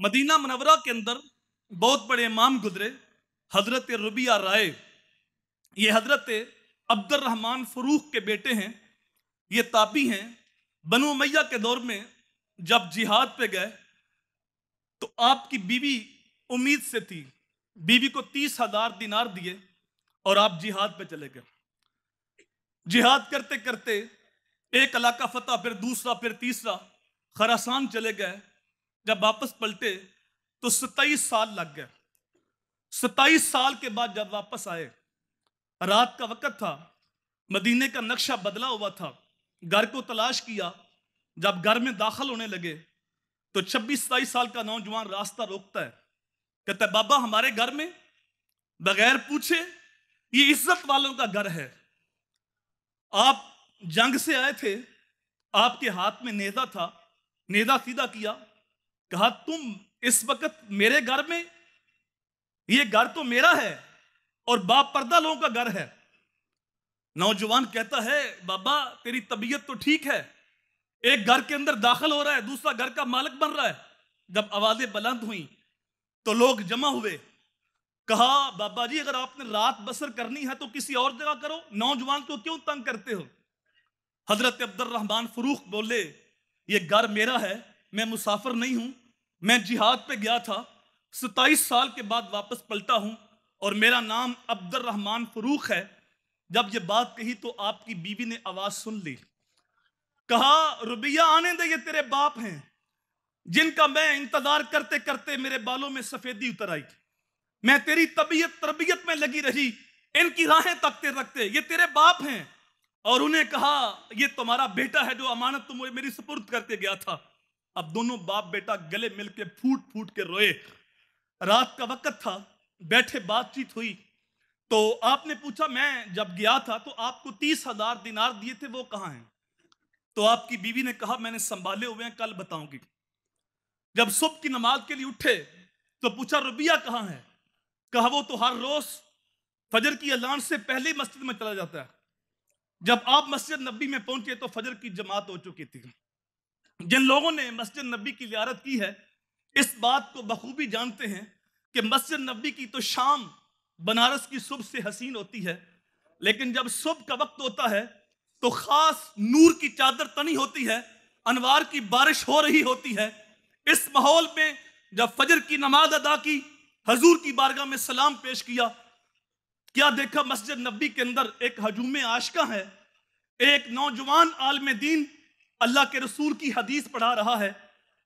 Medina Munawwara के अंदर बहुत बड़े इमाम गुजरे, हजरत रुबिया राय। ये हजरत अब्दुर्रहमान फरूख के बेटे हैं। ये ताबी हैं। बनु उमैया के दौर में जब जिहाद पे गए तो आपकी बीवी उम्मीद से थी, बीवी को 30,000 दिनार दिए और आप जिहाद पे चले गए। जिहाद करते करते एक इलाका फतह, फिर दूसरा, फिर तीसरा, खरासान चले गए। जब वापस पलटे तो 27 साल लग गए। 27 साल के बाद जब वापस आए, रात का वक्त था, मदीने का नक्शा बदला हुआ था, घर को तलाश किया। जब घर में दाखिल होने लगे तो 26-27 साल का नौजवान रास्ता रोकता है, कहता है बाबा हमारे घर में बगैर पूछे, ये इज्जत वालों का घर है, आप जंग से आए थे, आपके हाथ में नेजा था, नेजा सीधा किया, कहा तुम इस वक्त मेरे घर में, ये घर तो मेरा है और बाप पर्दा लोगों का घर है। नौजवान कहता है बाबा तेरी तबीयत तो ठीक है, एक घर के अंदर दाखिल हो रहा है, दूसरा घर का मालिक बन रहा है। जब आवाजें बुलंद हुई तो लोग जमा हुए। कहा बाबा जी अगर आपने रात बसर करनी है तो किसी और जगह करो, नौजवान को क्यों तंग करते हो। हजरत अब्दुर्रहमान फरूख बोले ये घर मेरा है, मैं मुसाफिर नहीं हूं, मैं जिहाद पे गया था, 27 साल के बाद वापस पलटा हूं और मेरा नाम अब्दुर्रहमान फरूख है। जब ये बात कही तो आपकी बीवी ने आवाज सुन ली। कहा रुबिया आने दे, ये तेरे बाप हैं जिनका मैं इंतजार करते करते मेरे बालों में सफेदी उतर आई। मैं तेरी तरबियत में लगी रही, इनकी राहें तकते रखते, ये तेरे बाप हैं। और उन्हें कहा ये तुम्हारा बेटा है जो अमानत तुम मेरी सुपुर्द करके गया था। अब दोनों बाप बेटा गले मिलके फूट फूट के रोए। रात का वक्त था, बैठे बातचीत हुई तो आपने पूछा मैं जब गया था तो आपको 30,000 दिनार दिए थे, वो कहां हैं। तो आपकी बीवी ने कहा मैंने संभाले हुए हैं, कल बताऊंगी। जब सुबह की नमाज के लिए उठे तो पूछा रुबिया कहां है। कहा वो तो हर रोज फजर की अजान से पहले ही मस्जिद में चला जाता है। जब आप मस्जिद नबी में पहुंचे तो फजर की जमात हो चुकी थी। जिन लोगों ने मस्जिद नबी की ज़ियारत की है इस बात को बखूबी जानते हैं कि मस्जिद नबी की तो शाम बनारस की सुबह से हसीन होती है, लेकिन जब सुबह का वक्त होता है तो खास नूर की चादर तनी होती है, अनवार की बारिश हो रही होती है। इस माहौल में जब फजर की नमाज अदा की, हजूर की बारगाह में सलाम पेश किया, क्या देखा मस्जिद नबी के अंदर एक हजूम आशिका है, एक नौजवान आलिम दीन अल्लाह के रसूल की हदीस पढ़ा रहा है।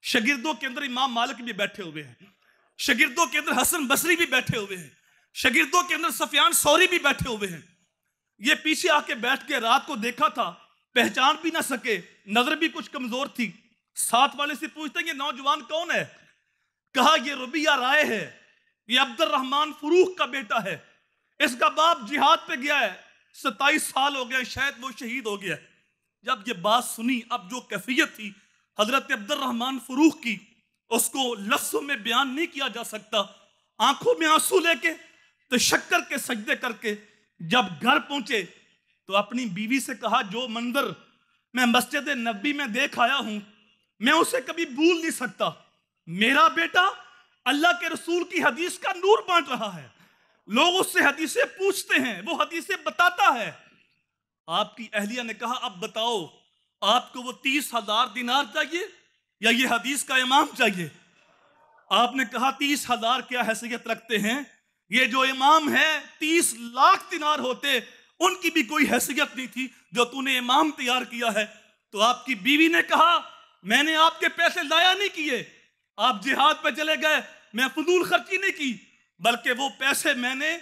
शागिर्दों के अंदर इमाम मालिक भी बैठे हुए हैं, शागिर्दों के अंदर हसन बसरी भी बैठे हुए हैं, शागिर्दों के अंदर सफियान सौरी भी बैठे हुए हैं। ये पीछे आके बैठ के रात को देखा था, पहचान भी ना सके, नजर भी कुछ कमजोर थी। साथ वाले से पूछते ये नौजवान कौन है। कहा ये रुबिया राय है, ये अब्दुर्रहमान फरूख का बेटा है, इसका बाप जिहाद पे गया है, 27 साल हो गए, शायद वो शहीद हो गया। जब ये बात सुनी, अब जो कैफियत थी हजरत अब्दुर्रहमान फरूख की उसको लफ्जों में बयान नहीं किया जा सकता। आंखों में आंसू लेके तशक्कर के सजदे करके जब घर पहुंचे तो अपनी बीवी से कहा जो मंजर मैं मस्जिद नबी में देख आया हूं मैं उसे कभी भूल नहीं सकता। मेरा बेटा अल्लाह के रसूल की हदीस का नूर बांट रहा है, लोग उससे हदीसें पूछते हैं, वो हदीसें बताता है। आपकी अहलिया ने कहा अब बताओ आपको वो 30,000 दिनार चाहिए या ये हदीस का इमाम चाहिए। आपने कहा 30,000 क्या हैसियत रखते हैं, ये जो इमाम है 30 लाख दिनार होते, उनकी भी कोई हैसियत नहीं थी जो तूने इमाम तैयार किया है। तो आपकी बीवी ने कहा मैंने आपके पैसे लाया नहीं किए, आप जिहाद पे चले गए, मैं फजूल खर्ची नहीं की, बल्कि वो पैसे मैंने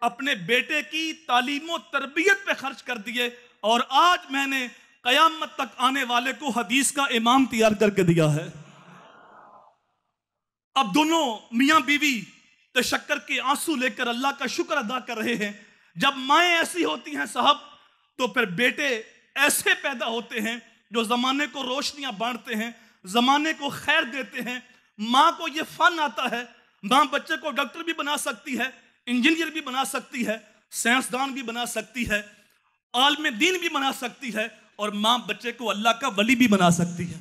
अपने बेटे की तालीम और तरबियत पे खर्च कर दिए और आज मैंने कयामत तक आने वाले को हदीस का इमाम तैयार करके दिया है। अब दोनों मियां बीवी तशक्कर के आंसू लेकर अल्लाह का शुक्र अदा कर रहे हैं। जब माएँ ऐसी होती हैं साहब तो फिर बेटे ऐसे पैदा होते हैं जो जमाने को रोशनियां बांटते हैं, जमाने को खैर देते हैं। माँ को ये फन आता है, माँ बच्चे को डॉक्टर भी बना सकती है, इंजीनियर भी बना सकती है, साइंसदान भी बना सकती है, आलिम दीन भी बना सकती है और माँ बच्चे को अल्लाह का वली भी बना सकती है।